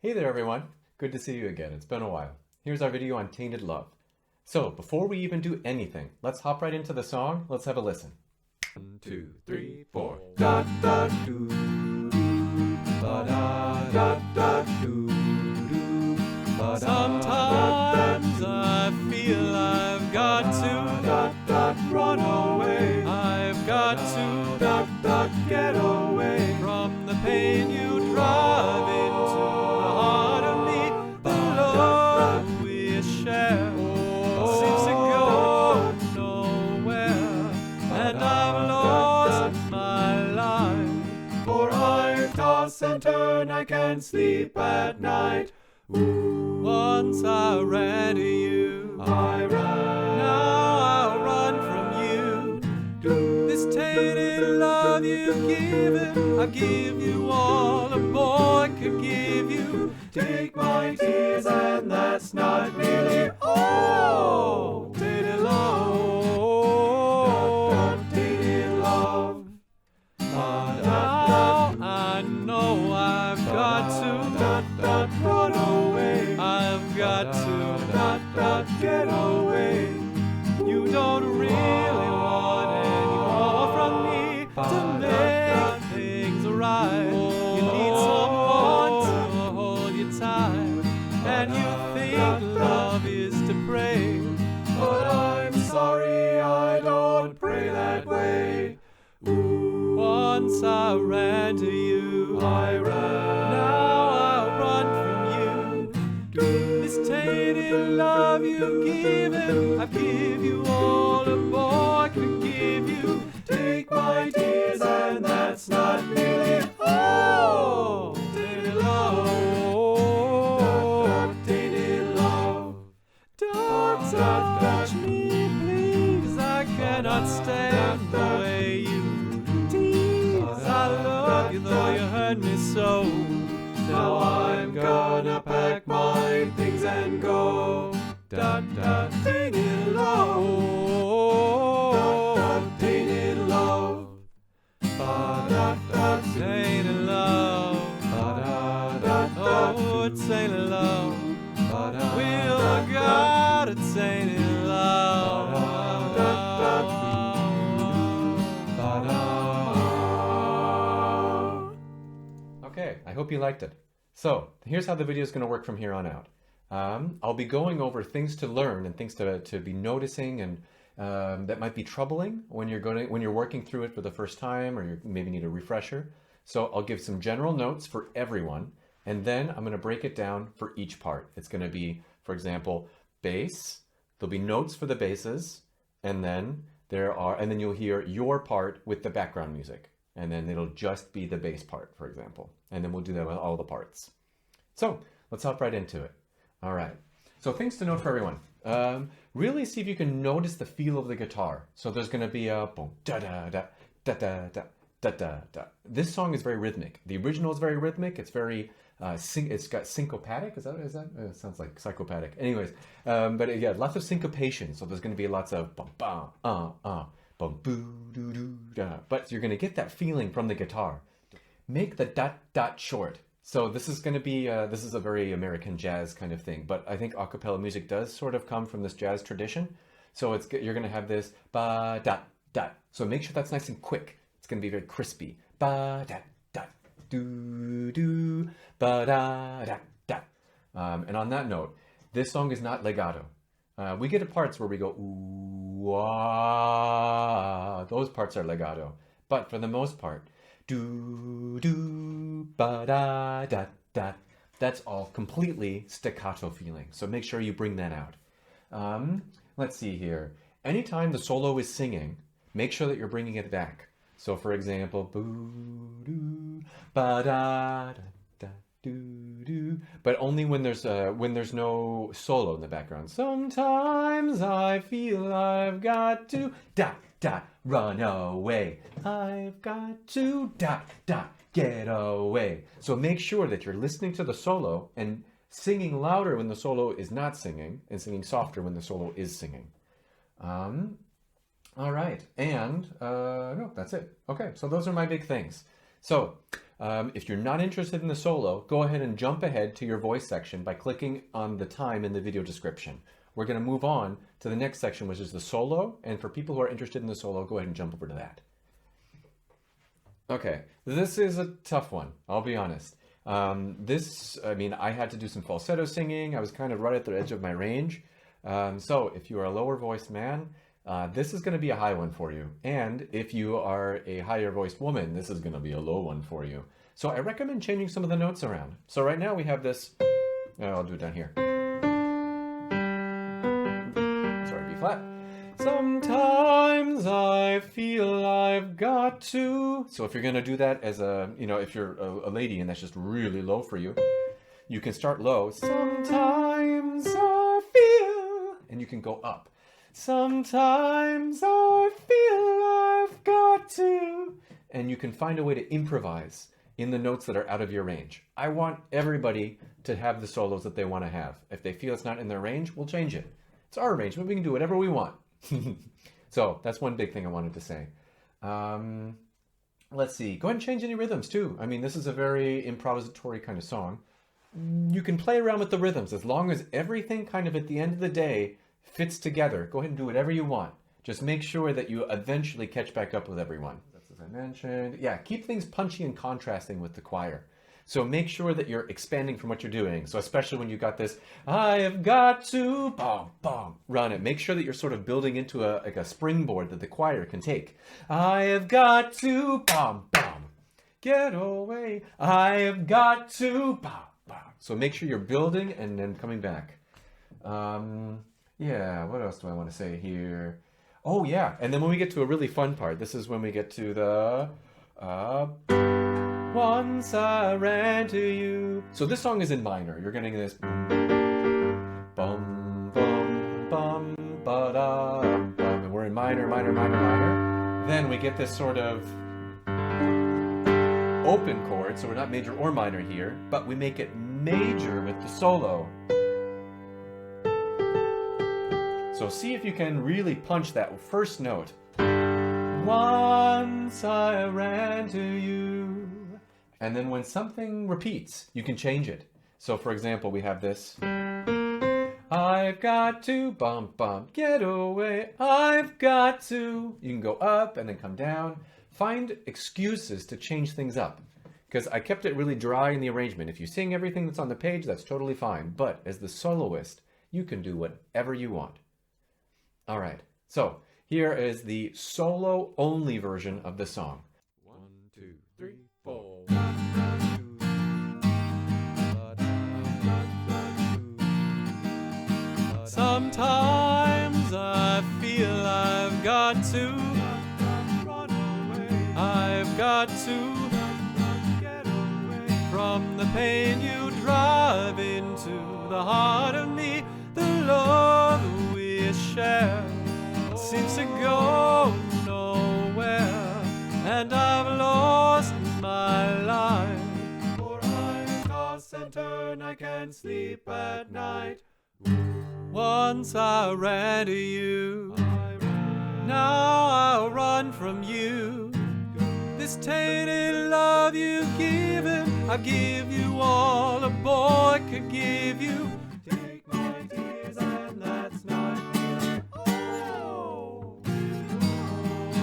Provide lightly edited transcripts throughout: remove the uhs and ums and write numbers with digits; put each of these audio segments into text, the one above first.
Hey there everyone, good to see you again, it's been a while. Here's our video on Tainted Love. So, before we even do anything, let's hop right into the song, let's have a listen. 1, 2, 3, 4. Da da doo ba da da da doo doo ba da. Sometimes I feel I've got to run away. I've got to get away from the pain you drive into the heart of me. The love we share seems to go nowhere, and I've lost my life. For I toss and turn, I can't sleep at night. Once I ran to you, I ran. Now I'll run from you. This tainted love you've given, I give you all a boy could give you. Take my tears, and that's not really all. Tainted love, tainted love. Now I know I've got to run away. I've got to get away. You don't really want any more from me to make things right. You need someone to hold you tight, and you think love is to pray. But I'm sorry, I don't pray that way. Once I ran to you, I ran. Now I'll run from you. This tainted love you've given, I give you all a boy could give you. Take my tears, and that's not really all. Tainted love, tainted love. Don't touch me, please. I cannot stand the way you I love you though you hurt me so. Now I'm gonna pack my things and go. Tainted love, tainted love, tainted love, oh tainted love. Will I got a tainted love. Okay, I hope you liked it. So, here's how the video is going to work from here on out. I'll be going over things to learn and things to be noticing and that might be troubling when you're working through it for the first time, or you maybe need a refresher. So I'll give some general notes for everyone, and then I'm going to break it down for each part. It's going to be, for example, bass. There'll be notes for the basses, and then you'll hear your part with the background music. And then it'll just be the bass part, for example. And then we'll do that with all the parts. So let's hop right into it. All right. So things to note for everyone. Really see if you can notice the feel of the guitar. So there's going to be a boom, da da da da da da da da da. This song is very rhythmic. The original is very rhythmic. It's very it's got syncopatic. Is that? It sounds like psychopathic. Anyways, but yeah, lots of syncopation. So there's going to be lots of bum bum bum boo doo doo da. But you're going to get that feeling from the guitar. Make the dot dot short. So this is going to be this is a very American jazz kind of thing. But I think a cappella music does sort of come from this jazz tradition. So you're going to have this ba dot dot. So make sure that's nice and quick. It's going to be very crispy. Ba dot dot doo doo ba da dot dot. And on that note, this song is not legato. We get to parts where we go ooh ah. Those parts are legato. But for the most part, do do ba da da da. That's all completely staccato feeling. So make sure you bring that out. Let's see here. Anytime the solo is singing, make sure that you're bringing it back. So for example, boo doo ba da da da doo doo. But only when there's no solo in the background. Sometimes I feel I've got to da da run away. I've got to da da get away. So make sure that you're listening to the solo and singing louder when the solo is not singing, and singing softer when the solo is singing. All right, and no, that's it. Okay, so those are my big things. So, if you're not interested in the solo, go ahead and jump ahead to your voice section by clicking on the time in the video description. We're going to move on to the next section, which is the solo. And for people who are interested in the solo, go ahead and jump over to that. Okay, this is a tough one, I'll be honest. I had to do some falsetto singing. I was kind of right at the edge of my range. So if you are a lower voiced man, this is going to be a high one for you. And if you are a higher voiced woman, this is going to be a low one for you. So I recommend changing some of the notes around. So right now we have this, I'll do it down here. Sorry, B flat. Sometimes I feel I've got to. So if you're going to do that as if you're a lady and that's just really low for you, you can start low. Sometimes I feel, and you can go up. Sometimes I feel I've got to. And you can find a way to improvise in the notes that are out of your range. I want everybody to have the solos that they want to have. If they feel it's not in their range, we'll change it. It's our arrangement. We can do whatever we want. So that's one big thing I wanted to say. Let's see. Go ahead and change any rhythms too. I mean, this is a very improvisatory kind of song. You can play around with the rhythms as long as everything kind of at the end of the day fits together. Go ahead and do whatever you want. Just make sure that you eventually catch back up with everyone. That's as I mentioned. Yeah, keep things punchy and contrasting with the choir. So make sure that you're expanding from what you're doing. So especially when you got this, I have got to, bom, bom, run it. Make sure that you're sort of building into a springboard that the choir can take. I have got to, bom, bom, get away. I have got to, bom, bom. So make sure you're building and then coming back. Yeah, what else do I want to say here? Oh yeah, and then when we get to a really fun part, this is when we get to the... Once I ran to you. So this song is in minor. You're getting this bum bum bum ba-da bum, and we're in minor, minor, minor, minor. Then we get this sort of open chord, so we're not major or minor here, but we make it major with the solo. So see if you can really punch that first note. Once I ran to you. And then when something repeats, you can change it. So for example, we have this. I've got to, bum, bum, get away. I've got to. You can go up and then come down. Find excuses to change things up. Because I kept it really dry in the arrangement. If you sing everything that's on the page, that's totally fine. But as the soloist, you can do whatever you want. All right. So here is the solo-only version of the song. 1, 2, 3, 4. Sometimes I feel I've got to run away. I've got to get away from the pain you drive into the heart of me. The love we share seems to go nowhere, and I've lost my life. For I toss and turn, I can't sleep at night. Once I ran to you, now I'll run from you. This tainted love you've given, I give you all a boy could give you. Take my tears and that's not fair.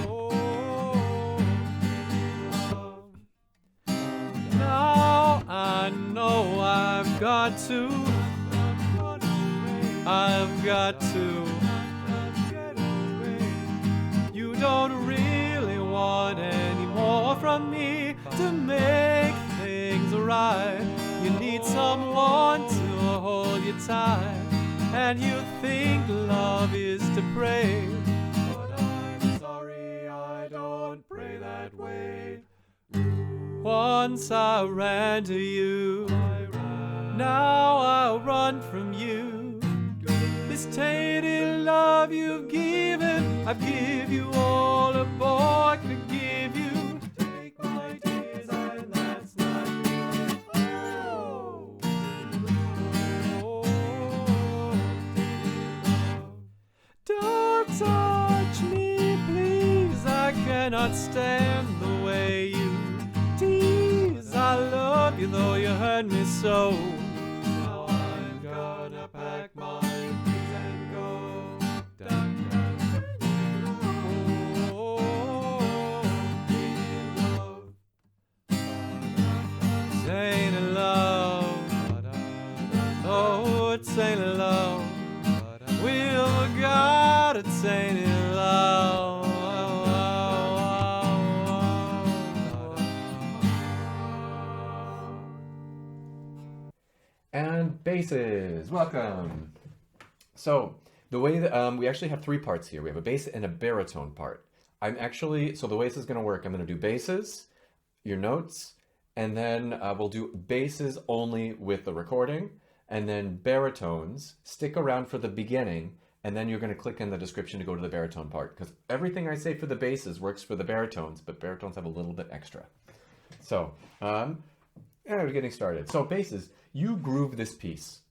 Oh, now I know I've got to. I've got to get away. You don't really want any more from me to make things right. You need someone to hold you tight, and you think love is to pray. But I'm sorry, I don't pray that way. Once I ran to you, now I'll run from you. This tainted love you've given, I give you all a boy could give you. Take my tears and that's not fair. Oh, don't touch me, please. I cannot stand the way you tease. though you hurt me so. Now I've gotta pack my things and go. Dun, dun, oh, tainted love. Oh, tainted love. We've got a tainted love. And basses, welcome. So the way that we actually have three parts here. We have a bass and a baritone part. So the way this is going to work, I'm going to do basses, your notes, and then we'll do basses only with the recording, and then baritones. Stick around for the beginning, and then you're going to click in the description to go to the baritone part, because everything I say for the basses works for the baritones, but baritones have a little bit extra. So, we're getting started. So basses, you groove this piece.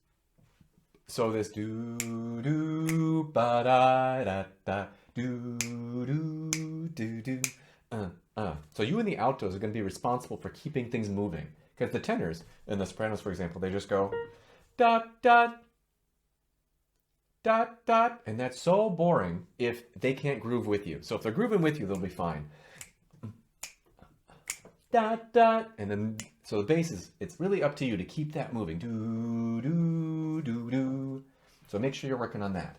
So this do do ba da da da do do do do So you and the altos are going to be responsible for keeping things moving, because the tenors and the sopranos, for example, they just go dot dot dot dot, and that's so boring if they can't groove with you. So if they're grooving with you, they'll be fine. Dot dot, and then so the bass is, it's really up to you to keep that moving. Do do do do. So make sure you're working on that.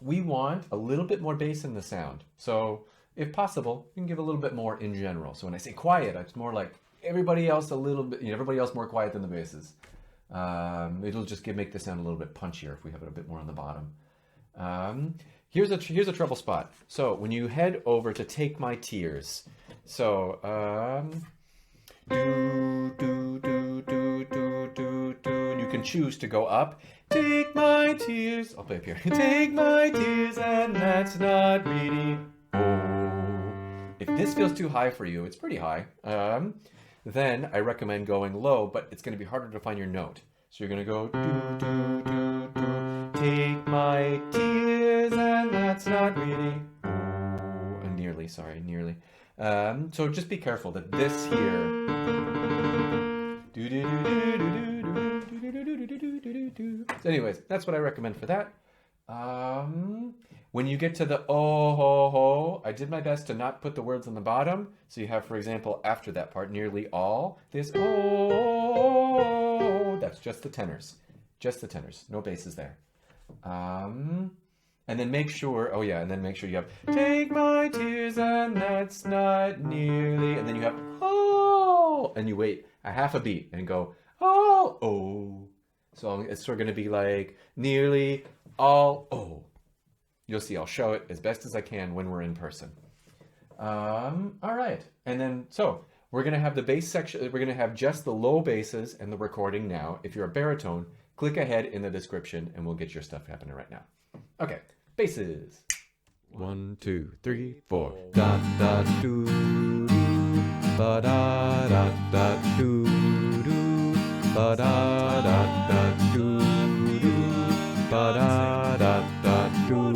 We want a little bit more bass in the sound. So if possible, you can give a little bit more in general. So when I say quiet, it's more like everybody else a little bit, everybody else more quiet than the basses. It'll just make the sound a little bit punchier if we have it a bit more on the bottom. Here's a trouble spot. So when you head over to Take My Tears, so do do do do do do do, and you can choose to go up. Take my tears. I'll play up here. Take my tears, and that's not really. Oh, if this feels too high for you, it's pretty high. Then I recommend going low, but it's going to be harder to find your note. So you're going to go do do do do. Take my tears, and that's not really. Oh, nearly. Sorry, nearly. So just be careful that this here. So anyways, that's what I recommend for that. When you get to the oh ho ho, I did my best to not put the words on the bottom. So you have, for example, after that part, nearly all, this oh, that's just the tenors. Just the tenors, no basses there. And then make sure, you have take my tears, and that's not nearly, and then you have oh, and you wait a half a beat and go oh, oh. So it's sort of going to be like nearly all oh. You'll see, I'll show it as best as I can when we're in person. All right, and then, so we're going to have the bass section, we're going to have just the low basses and the recording now. If you're a baritone, click ahead in the description and we'll get your stuff happening right now. Okay, basses. 1, 2, 3, 4. Da da do ba da da da do do ba da da da do ba da da da do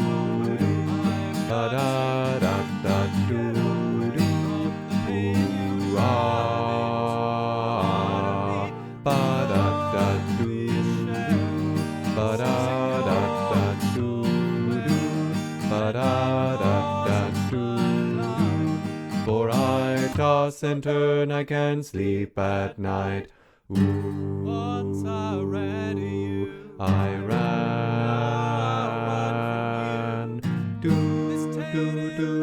ba da da da do ooh ah ba da da do ba da da da do ba da da da do. For I toss and turn, I can't sleep at night. Ooh, once I ran to you, I ran. Do do do do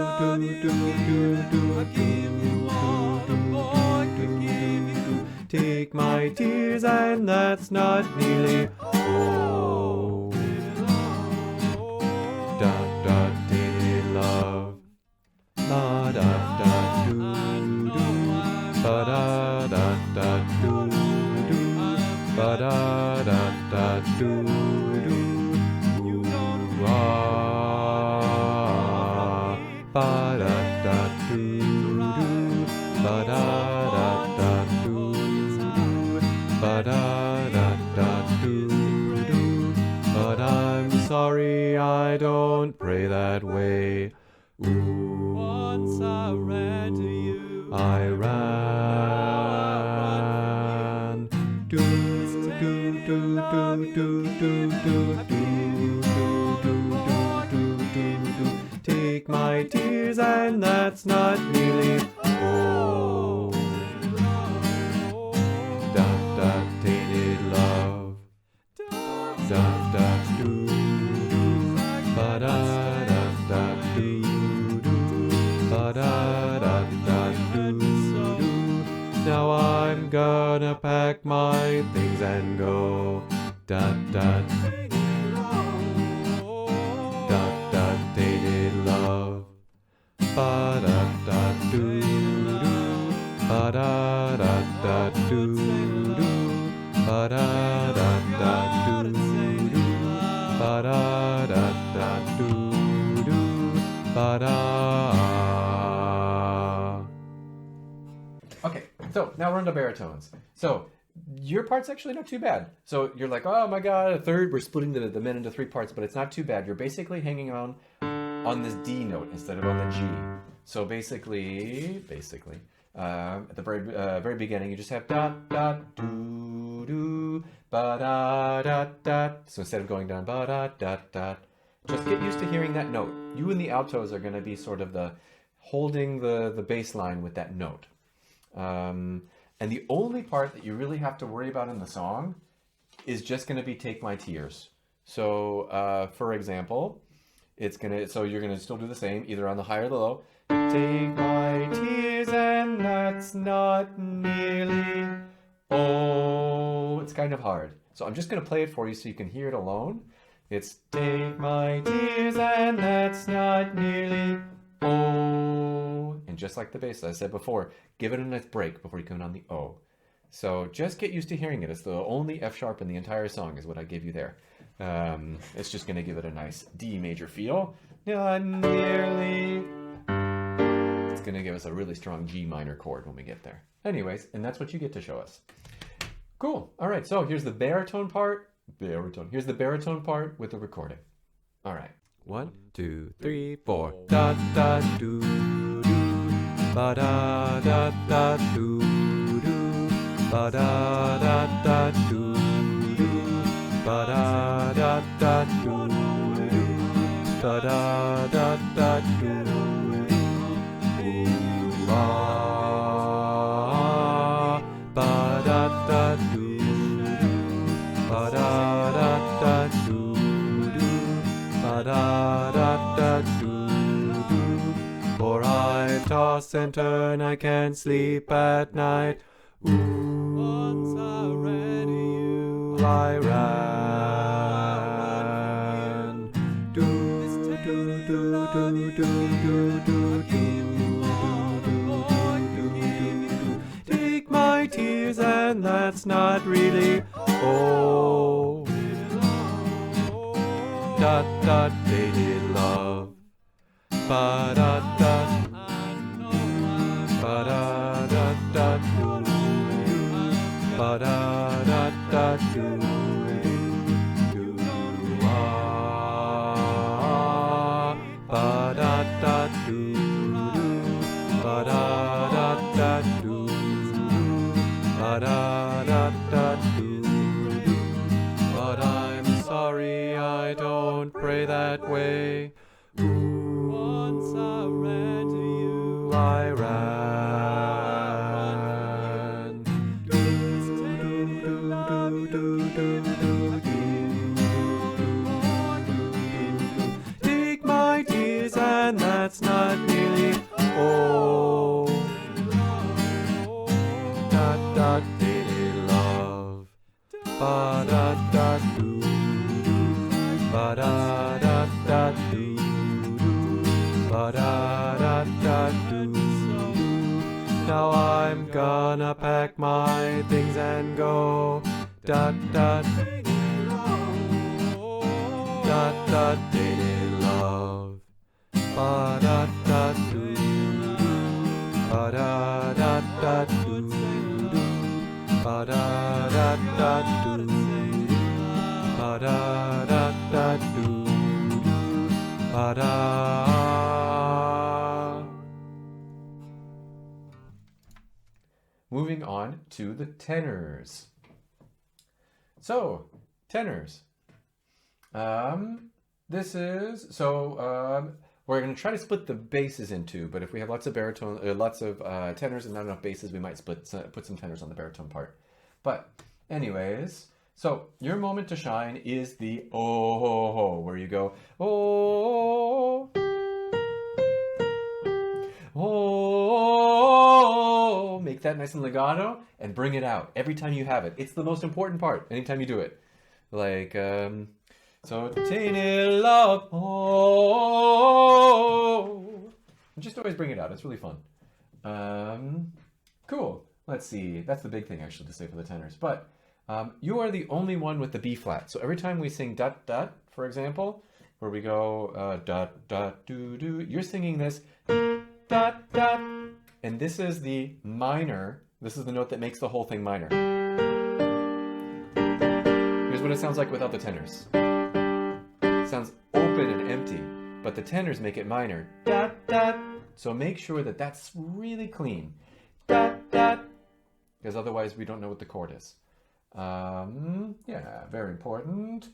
do do. I give you all the boy could give you. Take my tears, and that's not nearly oh. Da da tainted love. La da da do do. Ba da da da do do. Ba da da da do do. Ooh ah. Ba da da do do. Ba da da da do do. Ba da da da do do. But I'm sorry, I don't pray that way. Ooh. Once I ran to you. I ran. Take my tears, and that's not nearly oh. Da da tainted love. Da da do do. Ba da da da do do. Ba da da da do do. Now I'm gonna pack my things and go. Da da. Da da tainted love. Ba da da do do. Ba da da da do do. Ba da da da do do. Ba da da da do do. Ba da. Okay, so now we're on to baritones. So your part's actually not too bad. So you're like, oh my god, a third. We're splitting the men into three parts, but it's not too bad. You're basically hanging on this D note instead of on the G. So basically, at the very beginning, you just have dot dot do do ba da dot dot. So instead of going down ba da dot dot, just get used to hearing that note. You and the altos are going to be sort of the holding the bass line with that note. And the only part that you really have to worry about in the song is just going to be Take My Tears. So, for example, you're going to still do the same, either on the high or the low. Take my tears, and that's not nearly oh. It's kind of hard. So I'm just going to play it for you so you can hear it alone. It's take my tears, and that's not nearly oh. And just like the bass, as I said before, give it a nice break before you come in on the O. So just get used to hearing it. It's the only F sharp in the entire song is what I gave you there. It's just going to give it a nice D major feel. Not nearly. It's going to give us a really strong G minor chord when we get there. Anyways, and that's what you get to show us. Cool. All right, so here's the baritone part. Here's the baritone part with the recording. All right. 1, 2, 3, 4. Da da do do. Ba da da da do do. Ba da da da do do. Ba da da da do do. Ba da da da do do. Ah. Ba da da do do. Ba da da da do do. Ba da da da do do. For I toss and turn, I can't sleep at night. Ooh, once I ran to you, I ran. Do do do do do do do do. Take my tears, and that's not really oh. Dot dot tainted love. Ba da da. Ba da da da do. Ba da da da do. Do ah. Ba da da do. Ba da da da do. Ba da da da do. But I'm sorry, I don't pray that way. Ooh, once I ran to you, I ran. Do do do do do do do. Take my tears, and that's not nearly oh. Dot dot tainted love. Ba da da do do. Ba da da da do do. Ba da da da do do. Now I'm gonna pack my things and go. Dot dot. Dot dot tainted love. Ba da da do do. Ba da da da do do. Ba da da da do do. Ba da da da do do. Ba da. Moving on to the tenors. So, tenors. This is, we're going to try to split the basses in two, but if we have lots of baritone, lots of tenors and not enough basses, we might put some tenors on the baritone part. But anyways, so your moment to shine is the oh, where you go, oh, oh, make that nice and legato and bring it out every time you have it. It's the most important part anytime you do it. Like, so tainted love, oh, just always bring it out. It's really fun. Cool. Let's see. That's the big thing actually to say for the tenors. But you are the only one with the B flat. So every time we sing dot dot, for example, where we go dot dot doo doo, you're singing this dot dot, and this is the minor. This is the note that makes the whole thing minor. Here's what it sounds like without the tenors. It sounds open and empty, but the tenors make it minor. Dot dot. So make sure that that's really clean. Dot dot. Because otherwise we don't know what the chord is. Yeah, very important.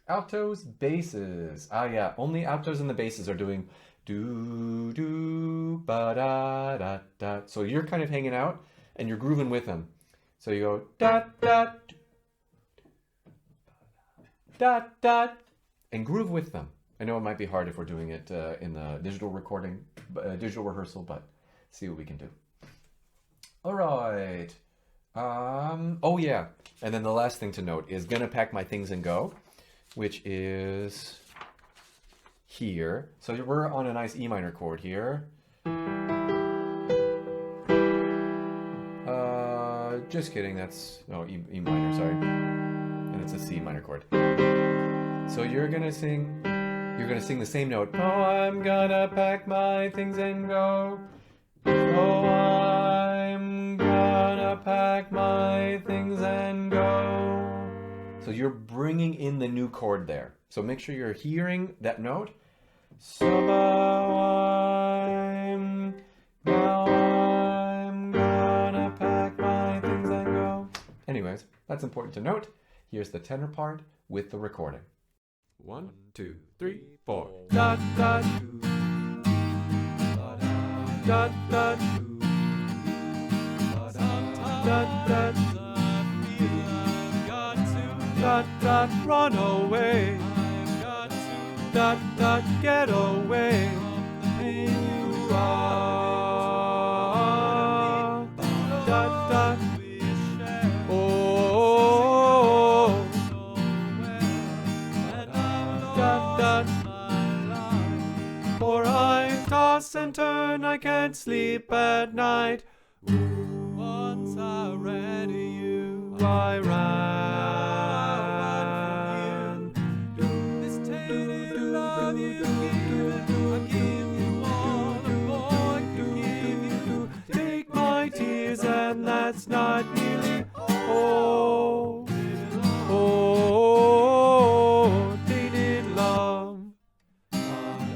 Altos, basses. Ah, yeah, only altos and the basses are doing do do ba da da da. So you're kind of hanging out and you're grooving with them. So you go dot dot dot dot and groove with them. I know it might be hard if we're doing it in the digital recording, digital rehearsal, but see what we can do. All right. Oh yeah, and then the last thing to note is gonna pack my things and go, which is here. So we're on a nice E minor chord here. Just kidding, that's, no, E minor, sorry. And it's a C minor chord. So you're gonna sing the same note. Oh, I'm gonna pack my things and go. Oh, I'm gonna pack my things and go. So you're bringing in the new chord there. So make sure you're hearing that note. So I'm gonna pack my things and go. Anyways, that's important to note. Here's the tenor part with the recording. 1, 2, 3, 4. Dot dot dot dot dot dot dot dot run away. Dot dot get away from the pain you are. Dot dot oh dot dot. For I toss and turn, I can't sleep at night. Once I ran to you, I ran. This tainted love you give, I give you all a boy can give you. Take my tears and that's not nearly oh, oh, tainted love.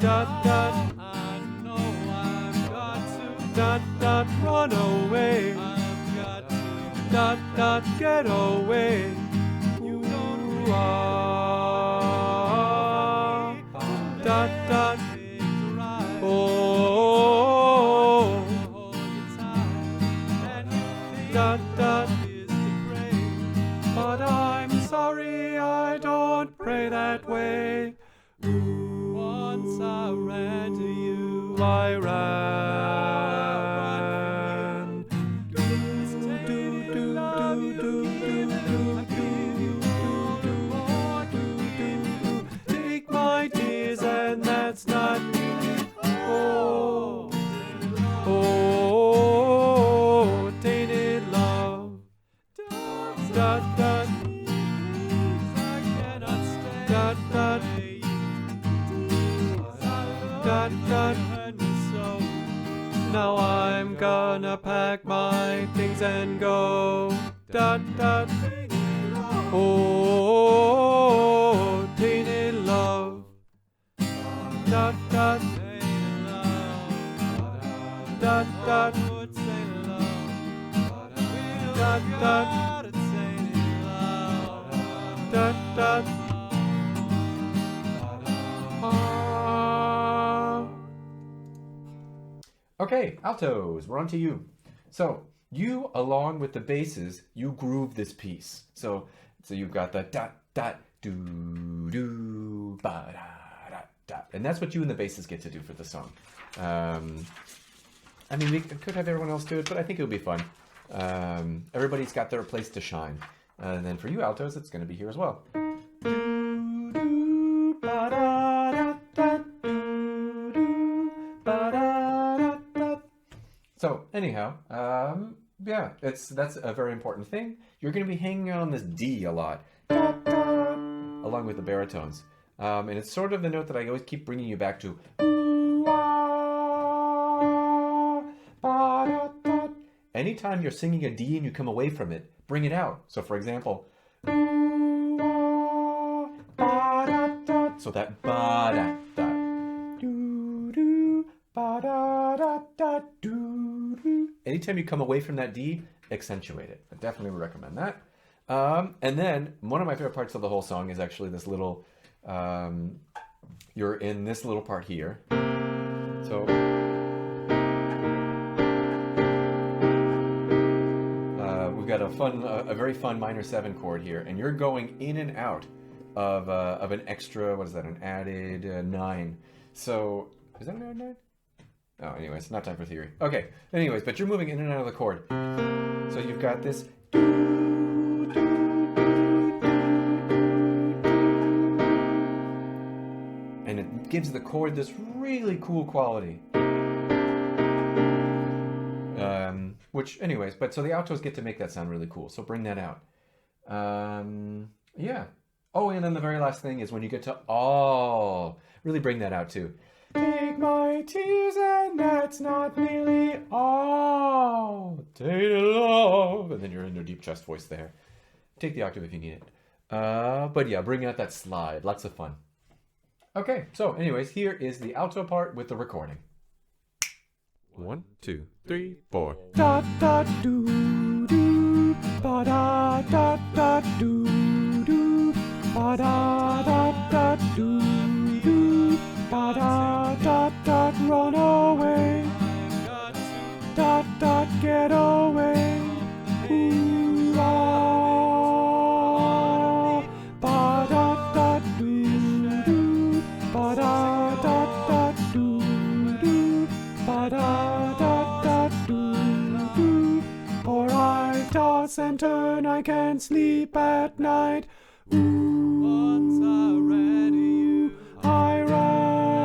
Dot dot. I know I've got to. Dot dot run away. I've got to. Dot dot get away. You know who you are. Dot dot. Oh. Dot dot. But I'm sorry I don't pray that way. Once I ran to you, I ran. This tainted love you give, I give you all the more to give. Take my tears and that's not nearly oh, oh, tainted love. Dot dot. I cannot stay. Dot dot. Dot dot. Now I'm gonna pack my things and go. Dot dot. Oh, tainted love. Dot dot. Dot dot. Dot dot. Okay, altos, we're on to you. So you, along with the basses, you groove this piece. So you've got the dot dot doo doo ba da da da, and that's what you and the basses get to do for the song. I mean, we could have everyone else do it, but I think it would be fun. Everybody's got their place to shine, and then for you altos, it's going to be here as well. So anyhow, yeah, that's a very important thing. You're going to be hanging out on this D a lot, along with the baritones, and it's sort of the note that I always keep bringing you back to. Anytime you're singing a D and you come away from it, bring it out. So for example, so that ba da da do do ba da da da do do. Anytime you come away from that D, accentuate it. I definitely would recommend that. And then one of my favorite parts of the whole song is actually this little. You're in this little part here. So. We've got a very fun minor 7 chord here, and you're going in and out of an extra, what is that, an added 9. So, is that an added 9? Oh, anyways, not time for theory. Okay, anyways, but you're moving in and out of the chord. So you've got this. And it gives the chord this really cool quality. Which, anyways, but so the altos get to make that sound really cool. So bring that out. Yeah. Oh, and then the very last thing is when you get to all, really bring that out too. Take my tears and that's not nearly all. Tainted love. And then you're in your deep chest voice there. Take the octave if you need it. But yeah, bring out that slide. Lots of fun. Okay, so anyways, here is the alto part with the recording. 1, 2, 3, 4. Da da do do ba da da da do do ba da da da do do ba da da da run away da da get away ooh ah ba da da do do ba da da da do do ba da toss and turn, I can't sleep at night. Ooh, once I ran to you, I ran.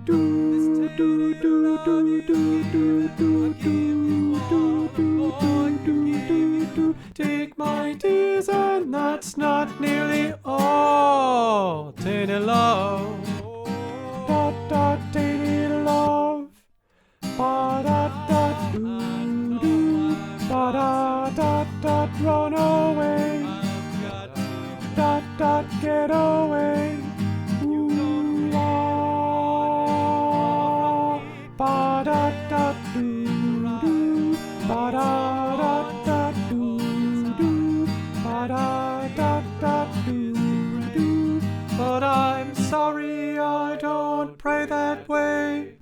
Do do do do do do do do do do do. Take my tears and that's not nearly all. Tainted love, da da tainted love, ba da da do. Da da da da run away. Da da get away. Ooh ah. Ba da da do do. Ba da da da do do. Ba da da da do do. But I'm sorry I don't pray that way.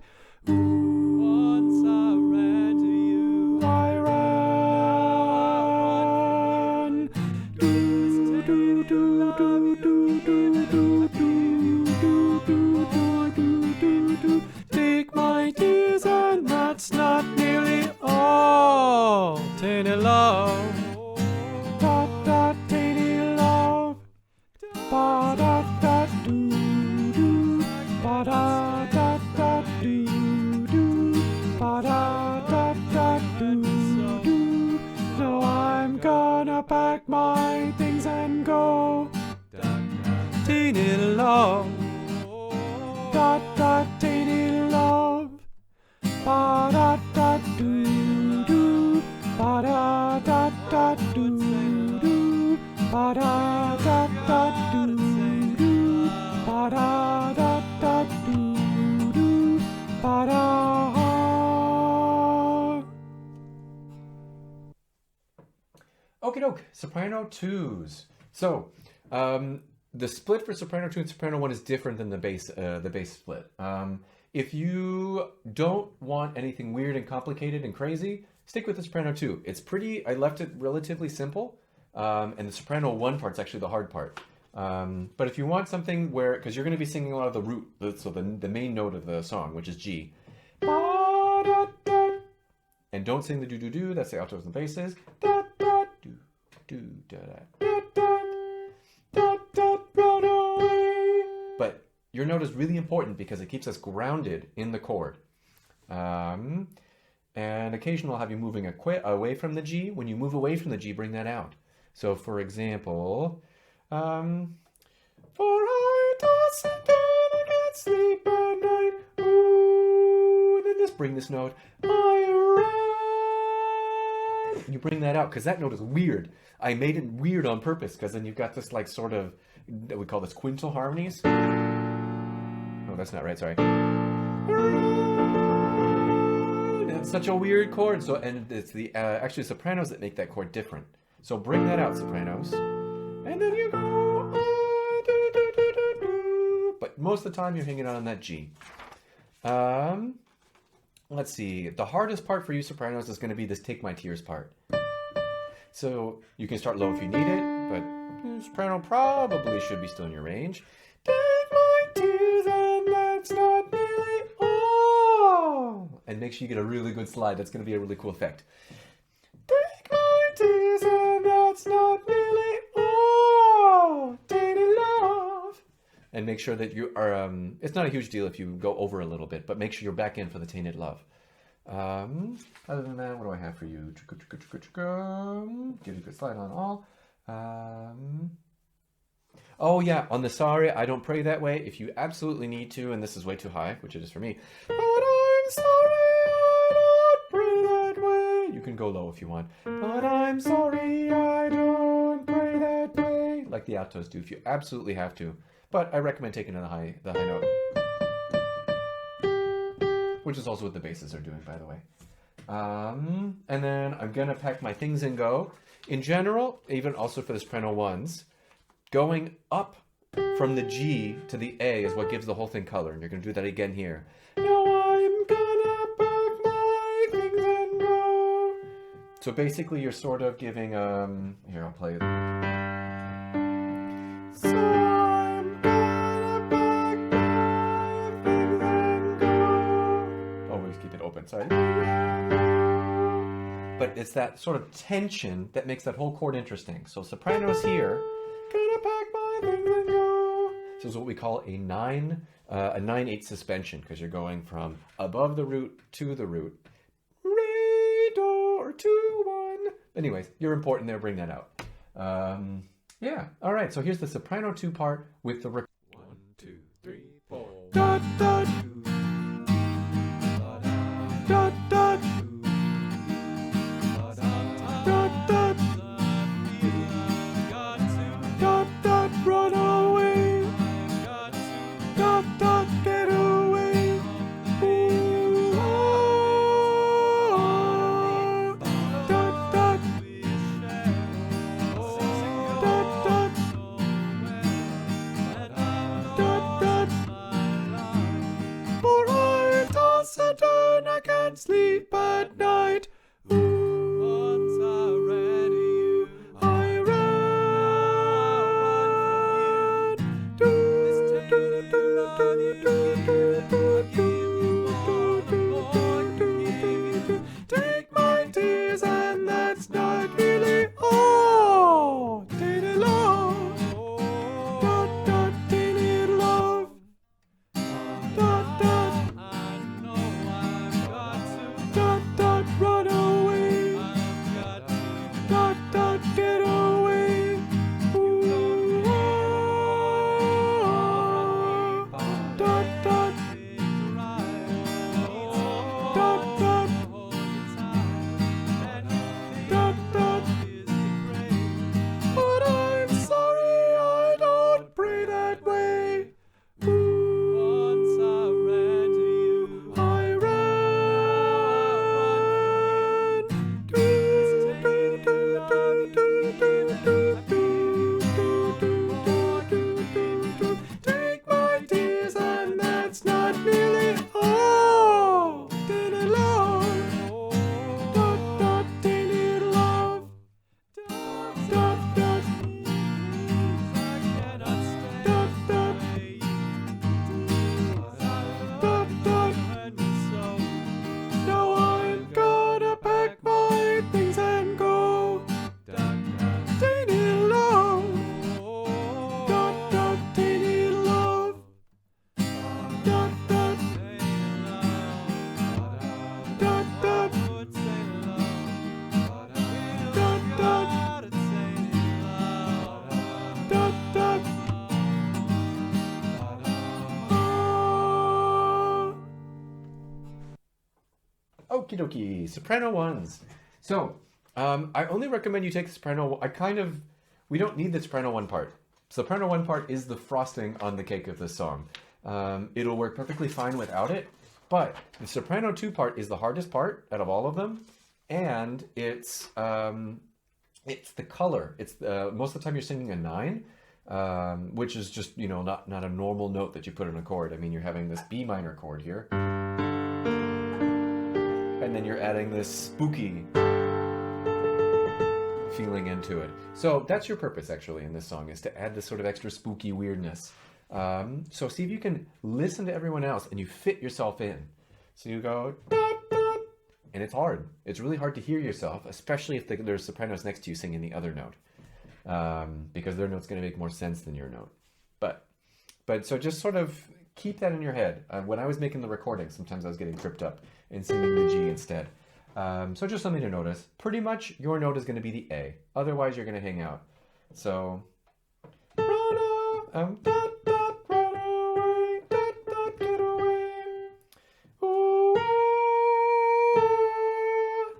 Ooh, once I ran to you, I ran. Do do do do do do do do do do do do do. Take my tears and that's not nearly all. Tainted love, da da tainted love, ba da da do do, ba da da da do. Ba da da da do do. No, I'm gonna pack my things and go. Tainted love, da da tainted love. Ba da da do do. Ba da da da do do. Ba da da da do do. Ba da da da do do. Ba da. Okie doke, soprano 2s. So, the split for soprano 2 and soprano 1 is different than the bass split. If you don't want anything weird and complicated and crazy, stick with the soprano 2. It's pretty, I left it relatively simple, and the soprano 1 part's actually the hard part. But if you want something where, because you're going to be singing a lot of the root, so the main note of the song, which is G. And don't sing the do-do-do, that's the altos and basses. But your note is really important because it keeps us grounded in the chord. And occasionally I'll have you moving away from the G. When you move away from the G, bring that out. So for example, for I toss and turn, I can't sleep at night. Ooh, then just bring this note. I run. You bring that out because that note is weird. I made it weird on purpose because then you've got this like sort of, we call this quintal harmonies. Oh, that's not right. Sorry. It's such a weird chord. So, and it's the actually sopranos that make that chord different. So bring that out, sopranos. And then you go, do, do, do, do, do. But most of the time you're hanging out on that G. Let's see. The hardest part for you sopranos is going to be this Take My Tears part. So you can start low if you need it, but soprano probably should be still in your range. Take my tears and that's not nearly all. And make sure you get a really good slide. That's going to be a really cool effect. Take my tears and that's not nearly all. Tainted Love. And make sure that you are, it's not a huge deal if you go over a little bit, but make sure you're back in for the Tainted Love. Other than that, what do I have for you? Give you a good slide on all. Oh yeah, on the sorry, I don't pray that way. If you absolutely need to, and this is way too high, which it is for me. But I'm sorry, I don't pray that way. You can go low if you want. But I'm sorry, I don't pray that way. Like the altos do, if you absolutely have to. But I recommend taking the high note. Which is also what the basses are doing, by the way. And then I'm going to pack my things and go. In general, even also for the soprano ones, going up from the G to the A is what gives the whole thing color. And you're going to do that again here. Now I'm gonna pack my things and go. So basically you're sort of giving, here I'll play it. So I'm gonna pack my things and go. Always keep it open, sorry. But it's that sort of tension that makes that whole chord interesting. So sopranos here, gonna pack my things and go. This is what we call a 9/8 suspension, because you're going from above the root to the root. Re, do, or 2, 1. Anyways, you're important there, bring that out. Yeah, all right, so here's the soprano 2 part with the 1, 2, 3, 4. Dot, dot, dot, dot. Run away. Dot, dot, get away. Ooh, oh. Dot, dot. Dot, dot. Okie dokie. Soprano ones. So, I only recommend you take the soprano. We don't need the soprano one part. Soprano one part is the frosting on the cake of this song. It'll work perfectly fine without it, but the soprano two part is the hardest part out of all of them, and it's the color. It's most of the time you're singing a 9, which is just not a normal note that you put in a chord. I mean, you're having this B minor chord here, and then you're adding this spooky feeling into it. So that's your purpose actually in this song, is to add this sort of extra spooky weirdness. So see if you can listen to everyone else and you fit yourself in. So you go, and it's hard. It's really hard to hear yourself, especially if there's sopranos next to you singing the other note, because their note's going to make more sense than your note. But so just sort of keep that in your head. When I was making the recording, sometimes I was getting tripped up and singing the G instead. So just something to notice. Pretty much your note is going to be the A. Otherwise, you're going to hang out. So,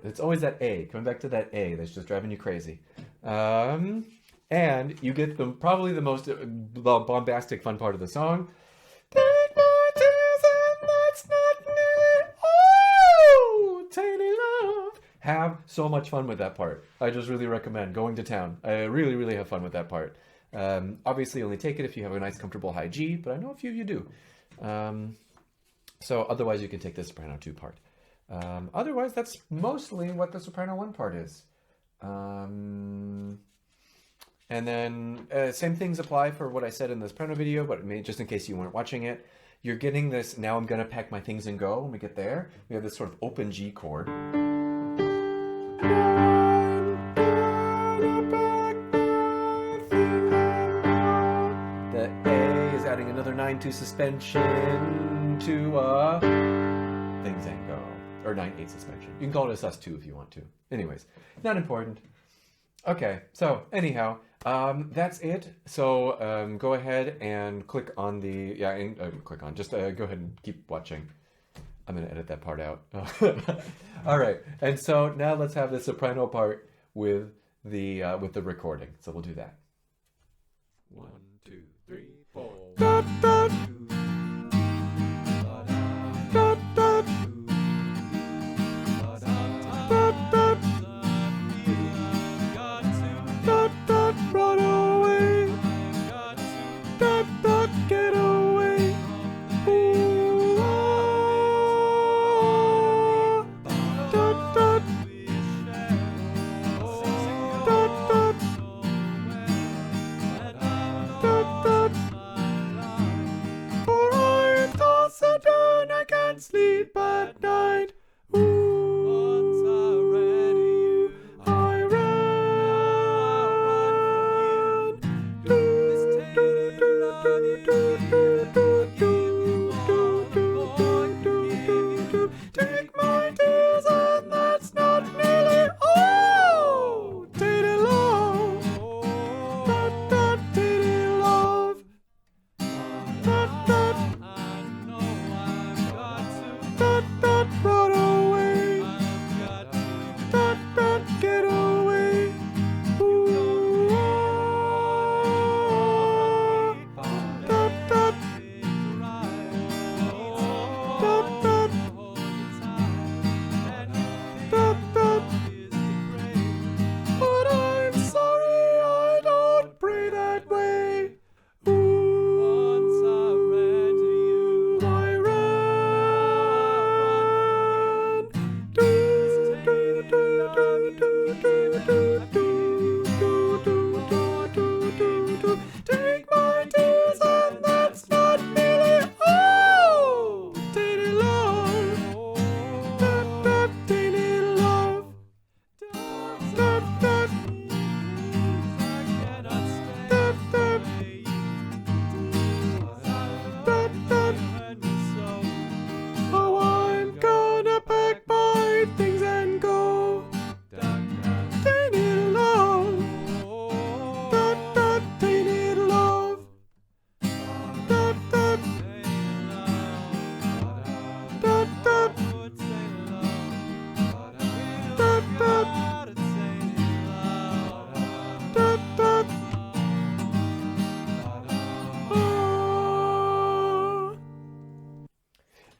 it's always that A. Coming back to that A that's just driving you crazy. And you get probably the most bombastic fun part of the song. Take my tears and that's not nearly all. Tainted Love. Have so much fun with that part. I just really recommend going to town. I really, really have fun with that part. Obviously, only take it if you have a nice, comfortable high G, but I know a few of you do. So otherwise, you can take the soprano 2 part. Otherwise, that's mostly what the soprano 1 part is. And then same things apply for what I said in the soprano video, but just in case you weren't watching it, you're getting this, now I'm going to pack my things and go. When we get there, we have this sort of open G chord. The A is adding another 9-2 suspension to things and go. Or 9-8 suspension. You can call it a sus2 if you want to. Anyways, not important. Okay, so anyhow, that's it. So go ahead and click on the, just go ahead and keep watching. I'm going to edit that part out. All right, and so now let's have the soprano part with the recording. So we'll do that. 1, 2, 3, 4. Da, da, sleep at night. Once I ran to you, I ran. This tainted love you gave, take my tears and that's not nearly all. Tainted love, that tainted love, that. Run away, get away. Ooh, but I'm sorry, I don't pray that way. Once I ran to you, I ran. Take my tears and that's not nearly all. Tainted love, that tainted love, that oh, I'm gonna pack my things and go. Tainted love.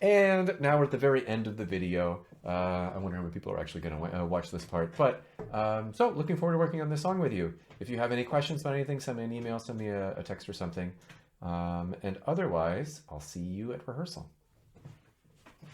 And now we're at the very end of the video. I wonder how many people are actually going to watch this part. But so looking forward to working on this song with you. If you have any questions about anything, send me an email, send me a text or something. And otherwise, I'll see you at rehearsal.